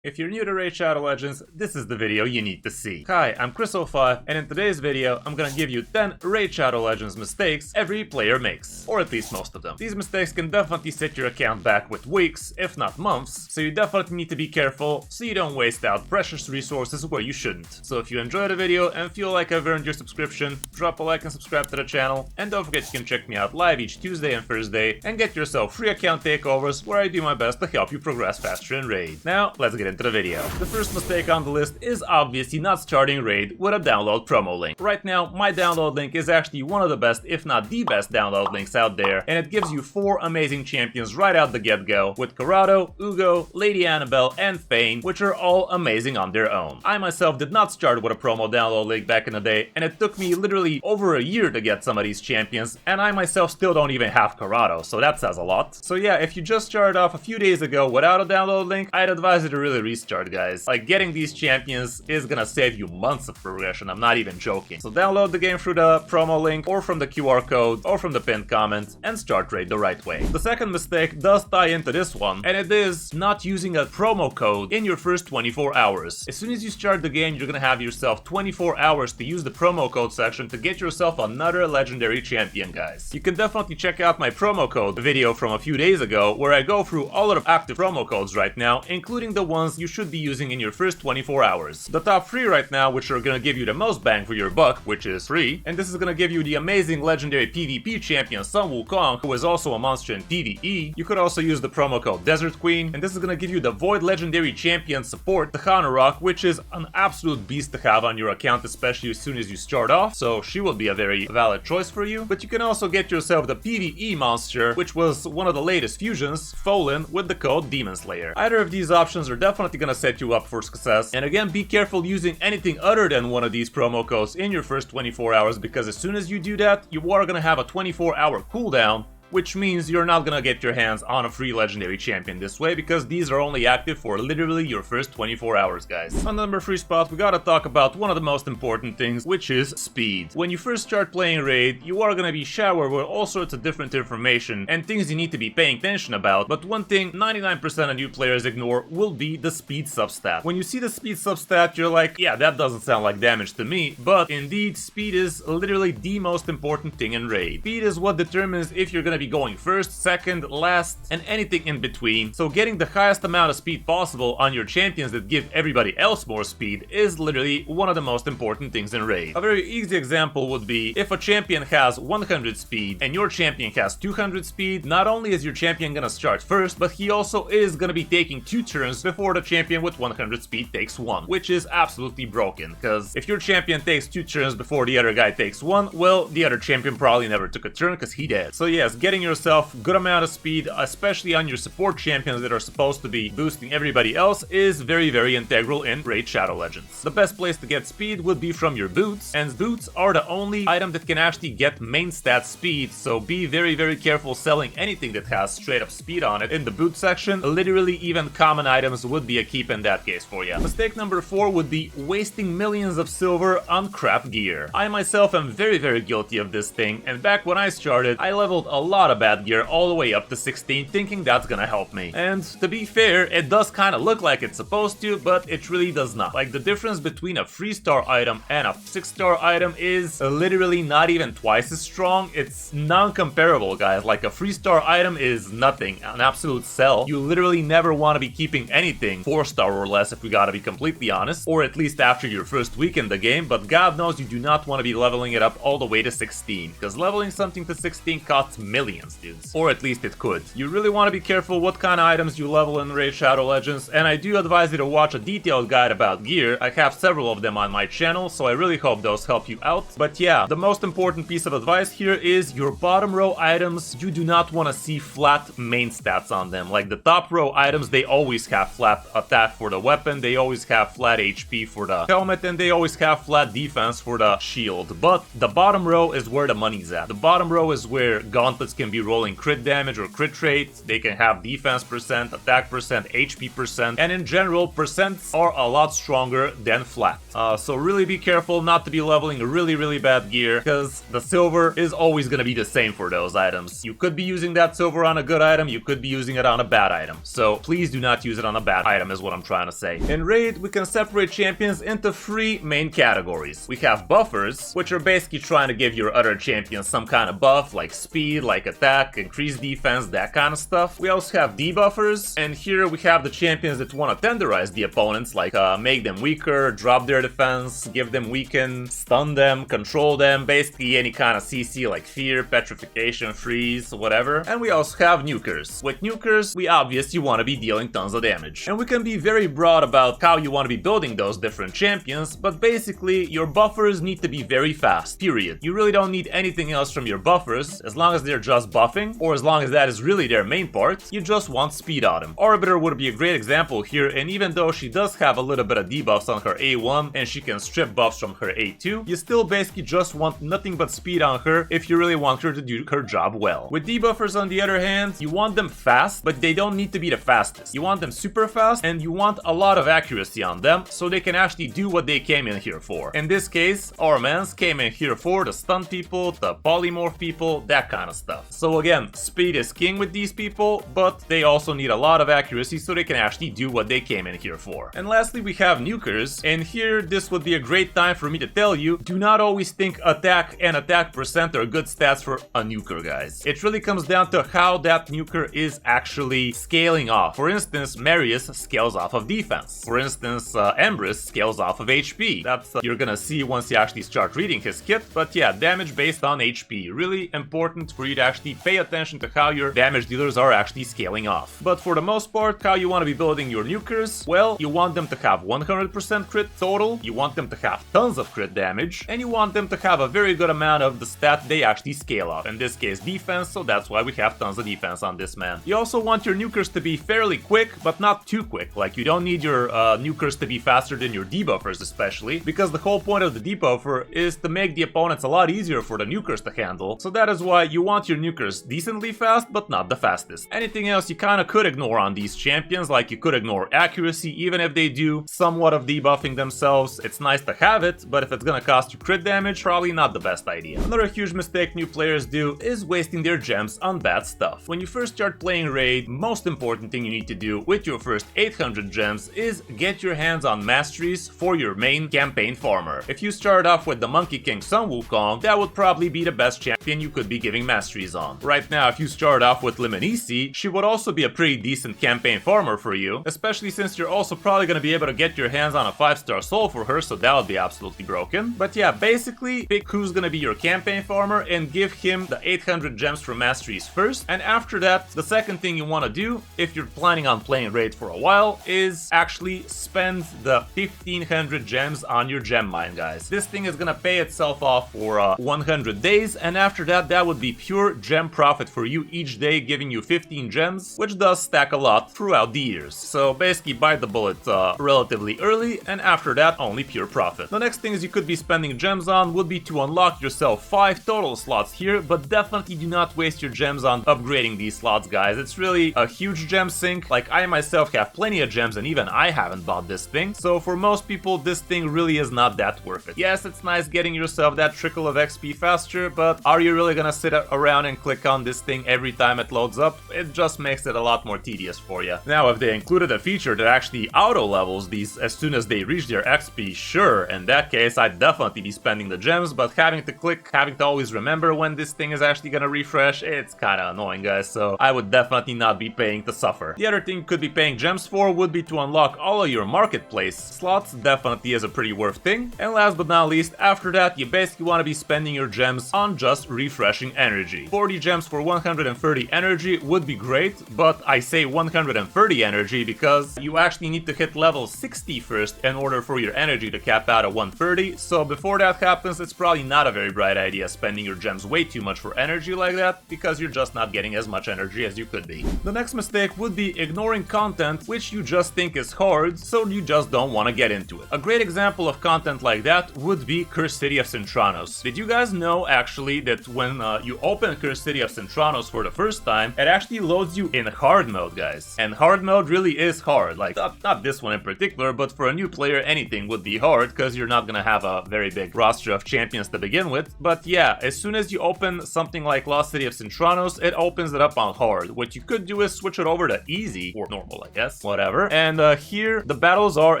If you're new to Raid Shadow Legends, this is the video you need to see. Hi, I'm Chris05, and in today's video, I'm gonna give you 10 Raid Shadow Legends mistakes every player makes. Or at least most of them. These mistakes can definitely set your account back with weeks, if not months, so you definitely need to be careful so you don't waste out precious resources where you shouldn't. So if you enjoyed the video and feel like I've earned your subscription, drop a like and subscribe to the channel, and don't forget you can check me out live each Tuesday and Thursday, and get yourself free account takeovers where I do my best to help you progress faster in Raid. Now, let's get into the video. The first mistake on the list is obviously not starting Raid with a download promo link. Right now, my download link is actually one of the best, if not the best download links out there, and it gives you 4 amazing champions right out the get-go, with Corrado, Ugo, Lady Annabelle, and Fane, which are all amazing on their own. I myself did not start with a promo download link back in the day, and it took me literally over a year to get some of these champions, and I myself still don't even have Corrado, so that says a lot. So yeah, if you just started off a few days ago without a download link, I'd advise you to really restart, guys. Like, getting these champions is gonna save you months of progression, I'm not even joking. So download the game through the promo link, or from the QR code, or from the pinned comment, and start Raid the right way. The second mistake does tie into this one, and it is not using a promo code in your first 24 hours. As soon as you start the game, you're gonna have yourself 24 hours to use the promo code section to get yourself another legendary champion, guys. You can definitely check out my promo code video from a few days ago, where I go through all of the active promo codes right now, including the ones you should be using in your first 24 hours. The top 3 right now, which are gonna give you the most bang for your buck, which is free, and this is gonna give you the amazing legendary PvP champion Sun Wukong, who is also a monster in PvE. You could also use the promo code Desert Queen, and this is gonna give you the Void legendary champion support, the Rock, which is an absolute beast to have on your account, especially as soon as you start off, so she will be a very valid choice for you. But you can also get yourself the PvE monster, which was one of the latest fusions, Folin, with the code Demon Slayer. Either of these options are definitely gonna set you up for success, and again, be careful using anything other than one of these promo codes in your first 24 hours, because as soon as you do that, you are gonna have a 24-hour cooldown, which means you're not gonna get your hands on a free legendary champion this way, because these are only active for literally your first 24 hours, guys. On the number 3 spot, we gotta talk about one of the most important things, which is speed. When you first start playing Raid, you are gonna be showered with all sorts of different information and things you need to be paying attention about, but one thing 99% of new players ignore will be the speed substat. When you see the speed substat, you're like, yeah, that doesn't sound like damage to me, but indeed, speed is literally the most important thing in Raid. Speed is what determines if you're gonna be going first, second, last, and anything in between. So getting the highest amount of speed possible on your champions that give everybody else more speed is literally one of the most important things in Raid. A very easy example would be if a champion has 100 speed and your champion has 200 speed, not only is your champion gonna start first, but he also is gonna be taking 2 turns before the champion with 100 speed takes 1, which is absolutely broken, because if your champion takes 2 turns before the other guy takes 1, well, the other champion probably never took a turn because he did. So yes, getting yourself good amount of speed, especially on your support champions that are supposed to be boosting everybody else, is very, very integral in Raid Shadow Legends. The best place to get speed would be from your boots, and boots are the only item that can actually get main stat speed, so be very, very careful selling anything that has straight up speed on it in the boot section. Literally even common items would be a keep in that case for you. Mistake number 4 would be wasting millions of silver on crap gear. I myself am very, very guilty of this thing, and back when I started, I leveled a lot of bad gear all the way up to 16, thinking that's gonna help me. And to be fair, it does kind of look like it's supposed to, but it really does not. Like, the difference between a 3-star item and a 6-star item is literally not even twice as strong. It's non-comparable, guys. Like, a 3-star item is nothing, an absolute sell. You literally never want to be keeping anything 4-star or less, if we gotta be completely honest, or at least after your first week in the game, but God knows you do not want to be leveling it up all the way to 16, because leveling something to 16 costs millions, dudes. Or at least it could. You really want to be careful what kind of items you level in Raid Shadow Legends, and I do advise you to watch a detailed guide about gear. I have several of them on my channel, so I really hope those help you out. But yeah, the most important piece of advice here is your bottom row items, you do not want to see flat main stats on them. Like, the top row items, they always have flat attack for the weapon, they always have flat HP for the helmet, and they always have flat defense for the shield. But the bottom row is where the money's at. The bottom row is where gauntlets can be rolling crit damage or crit rate, they can have defense percent, attack percent, HP percent, and in general, percents are a lot stronger than flat. So really be careful not to be leveling really bad gear, because the silver is always gonna be the same for those items. You could be using that silver on a good item, you could be using it on a bad item. So please do not use it on a bad item is what I'm trying to say. In Raid, we can separate champions into 3 main categories. We have buffers, which are basically trying to give your other champions some kind of buff, like speed, like attack, increased defense, that kind of stuff. We also have debuffers, and here we have the champions that want to tenderize the opponents, like make them weaker, drop their defense, give them weaken, stun them, control them, basically any kind of CC like fear, petrification, freeze, whatever. And we also have nukers. With nukers, we obviously want to be dealing tons of damage. And we can be very broad about how you want to be building those different champions, but basically your buffers need to be very fast, period. You really don't need anything else from your buffers, as long as they're just buffing, or as long as that is really their main part, you just want speed on them. Arbiter would be a great example here, and even though she does have a little bit of debuffs on her A1, and she can strip buffs from her A2, you still basically just want nothing but speed on her if you really want her to do her job well. With debuffers on the other hand, you want them fast, but they don't need to be the fastest. You want them super fast, and you want a lot of accuracy on them, so they can actually do what they came in here for. In this case, our mans came in here for to stun people, to polymorph people, that kind of stuff. So again, speed is king with these people, but they also need a lot of accuracy so they can actually do what they came in here for. And lastly, we have nukers, and here this would be a great time for me to tell you, do not always think attack and attack percent are good stats for a nuker, guys. It really comes down to how that nuker is actually scaling off. For instance, Marius scales off of defense. For instance, Empress scales off of HP. That's you're gonna see once you actually start reading his kit, but yeah, damage based on HP. Really important for you to actually pay attention to how your damage dealers are actually scaling off. But for the most part, how you want to be building your nukers, well, you want them to have 100% crit total, you want them to have tons of crit damage, and you want them to have a very good amount of the stat they actually scale off. In this case, defense, so that's why we have tons of defense on this man. You also want your nukers to be fairly quick, but not too quick. Like, you don't need your nukers to be faster than your debuffers, especially, because the whole point of the debuffer is to make the opponents a lot easier for the nukers to handle. So that is why you want your nukers decently fast, but not the fastest. Anything else you kinda could ignore on these champions, like you could ignore accuracy, even if they do somewhat of debuffing themselves. It's nice to have it, but if it's gonna cost you crit damage, probably not the best idea. Another huge mistake new players do is wasting their gems on bad stuff. When you first start playing Raid, most important thing you need to do with your first 800 gems is get your hands on masteries for your main campaign farmer. If you start off with the Monkey King Sun Wukong, that would probably be the best champion you could be giving masteries on. Right now, if you start off with Liminisi, she would also be a pretty decent campaign farmer for you, especially since you're also probably gonna be able to get your hands on a 5-star soul for her, so that would be absolutely broken. But yeah, basically, pick who's gonna be your campaign farmer and give him the 800 gems for masteries first, and after that, the second thing you want to do, if you're planning on playing Raid for a while, is actually spend the 1500 gems on your gem mine, guys. This thing is gonna pay itself off for 100 days, and after that, that would be pure gem profit for you each day, giving you 15 gems, which does stack a lot throughout the years. So basically, bite the bullet relatively early, and after that, only pure profit. The next things you could be spending gems on would be to unlock yourself 5 total slots here, but definitely do not waste your gems on upgrading these slots, guys. It's really a huge gem sink. Like, I myself have plenty of gems, and even I haven't bought this thing. So for most people, this thing really is not that worth it. Yes, it's nice getting yourself that trickle of XP faster, but are you really gonna sit around and click on this thing every time it loads up? It just makes it a lot more tedious for you. Now, if they included a feature that actually auto levels these as soon as they reach their XP, sure, in that case, I'd definitely be spending the gems, but having to click, having to always remember when this thing is actually gonna refresh, it's kinda annoying, guys, so I would definitely not be paying to suffer. The other thing you could be paying gems for would be to unlock all of your marketplace slots. Definitely is a pretty worth thing. And last but not least, after that, you basically want to be spending your gems on just refreshing energy. 40 gems for 130 energy would be great, but I say 130 energy because you actually need to hit level 60 first in order for your energy to cap out at 130, so before that happens, it's probably not a very bright idea spending your gems way too much for energy like that, because you're just not getting as much energy as you could be. The next mistake would be ignoring content which you just think is hard, so you just don't want to get into it. A great example of content like that would be Cursed City of Centranos. Did you guys know actually that when you open conquer City of Centranos for the first time, it actually loads you in hard mode, guys. And hard mode really is hard. Like, not this one in particular, but for a new player, anything would be hard, because you're not gonna have a very big roster of champions to begin with. But yeah, as soon as you open something like Lost City of Centranos, it opens it up on hard. What you could do is switch it over to easy, or normal, I guess, whatever. And here, the battles are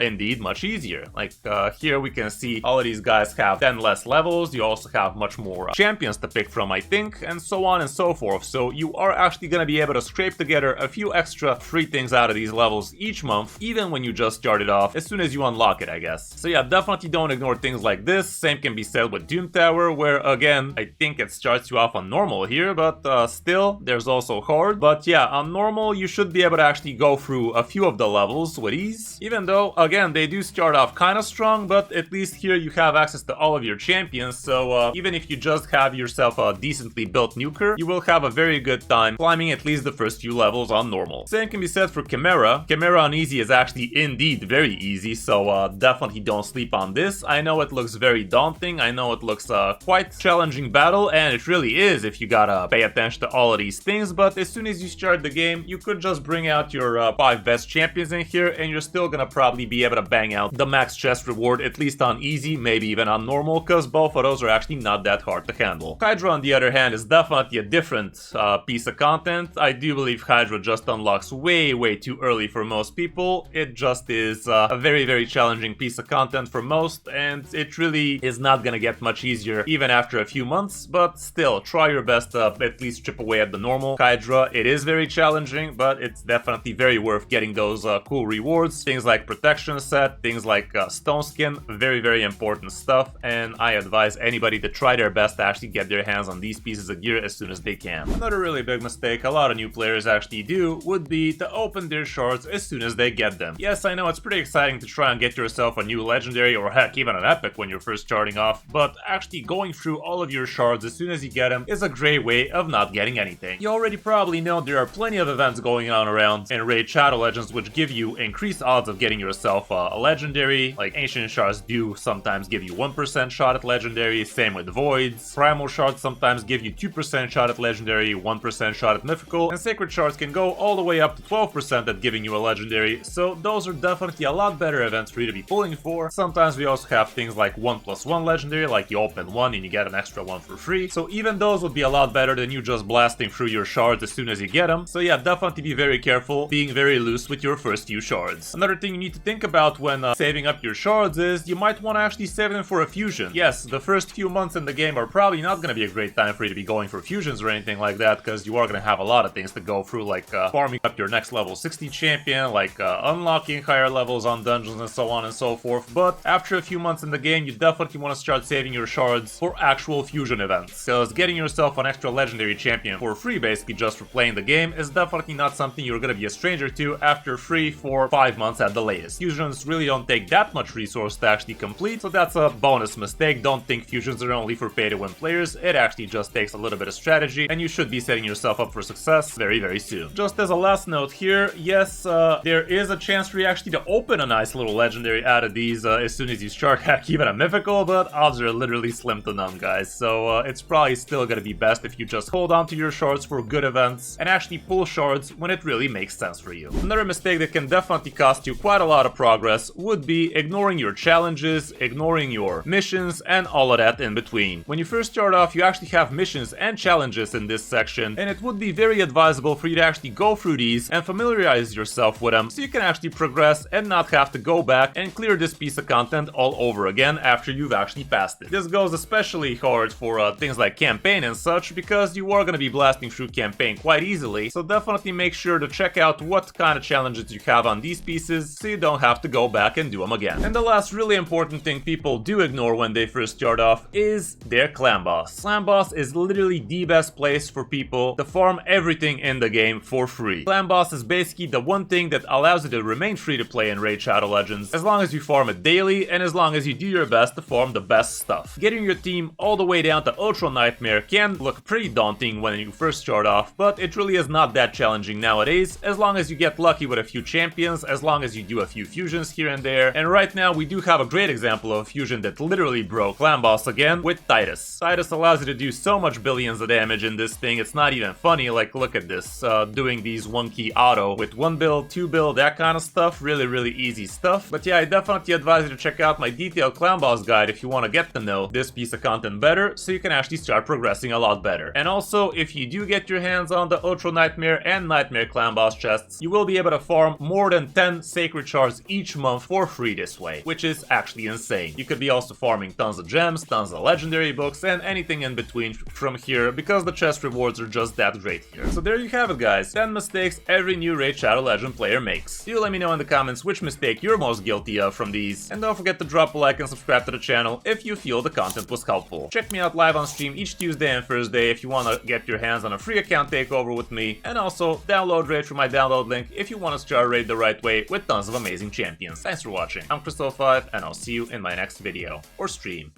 indeed much easier. Like, here we can see all of these guys have 10 less levels, you also have much more champions to pick from, I think, and so on and so forth. So you are actually gonna be able to scrape together a few extra free things out of these levels each month, even when you just started off, as soon as you unlock it, I guess. So yeah, definitely don't ignore things like this. Same can be said with Doom Tower, where again, I think it starts you off on normal here, but still, there's also hard. But yeah, on normal, you should be able to actually go through a few of the levels with ease, even though, again, they do start off kind of strong, but at least here you have access to all of your champions, so even if you just have yourself a decently built nuker, you will have a very good time climbing at least the first few levels on normal. Same can be said for Chimera. Chimera on easy is actually indeed very easy, so definitely don't sleep on this. I know it looks very daunting, I know it looks quite challenging battle, and it really is if you gotta pay attention to all of these things, but as soon as you start the game, you could just bring out your 5 best champions in here, and you're still gonna probably be able to bang out the max chest reward, at least on easy, maybe even on normal, because both of those are actually not that hard to handle. Hydra, on the other hand, is definitely a different piece of content. I do believe Hydra just unlocks way too early for most people. It just is a very challenging piece of content for most, and it really is not gonna get much easier even after a few months, but still, try your best to at least chip away at the normal Hydra. It is very challenging, but it's definitely very worth getting those cool rewards. Things like protection set, things like stone skin, very important stuff, and I advise anybody to try their best to actually get their hands on these pieces of gear as soon as they can. Another really big mistake a lot of new players actually do would be to open their shards as soon as they get them. Yes, I know it's pretty exciting to try and get yourself a new legendary, or heck, even an epic when you're first starting off, but actually going through all of your shards as soon as you get them is a great way of not getting anything. You already probably know there are plenty of events going on around in Raid Shadow Legends which give you increased odds of getting yourself a legendary. Like Ancient Shards do sometimes give you 1% shot at legendary, same with Voids. Primal Shards sometimes give you 2% shot at legendary, 1% shot at mythical, and Sacred Shards can go all the way up to 12% at giving you a legendary, so those are definitely a lot better events for you to be pulling for. Sometimes we also have things like 1+1 legendary, like you open one and you get an extra one for free, so even those would be a lot better than you just blasting through your shards as soon as you get them. So yeah, definitely be very careful, being very loose with your first few shards. Another thing you need to think about when saving up your shards is you might want to actually save them for a fusion. Yes, the first few months in the game are probably not going to be a great time for you to be going for fusions or anything like that, because you are going to have a lot of things to go through, like farming up your next level 60 champion, like unlocking higher levels on dungeons and so on and so forth. But after a few months in the game, you definitely want to start saving your shards for actual fusion events, because getting yourself an extra legendary champion for free, basically just for playing the game, is definitely not something you're going to be a stranger to after 3, 4, 5 months at the latest. Fusions really don't take that much resource to actually complete, so that's a bonus mistake. Don't think fusions are only for pay-to-win players. It actually just takes a little bit of strategy, and you should be setting yourself up for success very soon. Just as a last note here, yes, there is a chance for you actually to open a nice little legendary out of these as soon as you start, heck, even a mythical, but odds are literally slim to none, guys. So it's probably still gonna be best if you just hold on to your shards for good events and actually pull shards when it really makes sense for you. Another mistake that can definitely cost you quite a lot of progress would be ignoring your challenges, ignoring your missions, and all of that in between. When you first start off, you actually have missions and challenges in this section, and it would be very advisable for you to actually go through these and familiarize yourself with them so you can actually progress and not have to go back and clear this piece of content all over again after you've actually passed it. This goes especially hard for things like campaign and such, because you are going to be blasting through campaign quite easily, so definitely make sure to check out what kind of challenges you have on these pieces so you don't have to go back and do them again. And the last really important thing people do ignore when they first start off is their clan boss. Clan boss is literally the best place for people to farm everything in the game for free. Clan boss is basically the one thing that allows you to remain free to play in Raid Shadow Legends as long as you farm it daily and as long as you do your best to farm the best stuff. Getting your team all the way down to Ultra Nightmare can look pretty daunting when you first start off, but it really is not that challenging nowadays as long as you get lucky with a few champions, as long as you do a few fusions here and there. And right now we do have a great example of a fusion that literally broke clan boss again with Titus. Titus allows you to do so much billion millions of damage in this thing. It's not even funny. Like, look at this, doing these 1-key auto with 1 build, 2 build, that kind of stuff. Really easy stuff. But yeah, I definitely advise you to check out my detailed clan boss guide if you want to get to know this piece of content better, so you can actually start progressing a lot better. And also, if you do get your hands on the Ultra Nightmare and Nightmare clan boss chests, you will be able to farm more than 10 sacred shards each month for free this way, which is actually insane. You could be also farming tons of gems, tons of legendary books, and anything in between from here, because the chest rewards are just that great here. So there you have it, guys. 10 mistakes every new Raid Shadow Legend player makes. Do let me know in the comments which mistake you're most guilty of from these, and don't forget to drop a like and subscribe to the channel if you feel the content was helpful. Check me out live on stream each Tuesday and Thursday if you want to get your hands on a free account takeover with me, and also download Raid through my download link if you want to start Raid the right way with tons of amazing champions. Thanks for watching. I'm Crystal5, and I'll see you in my next video or stream.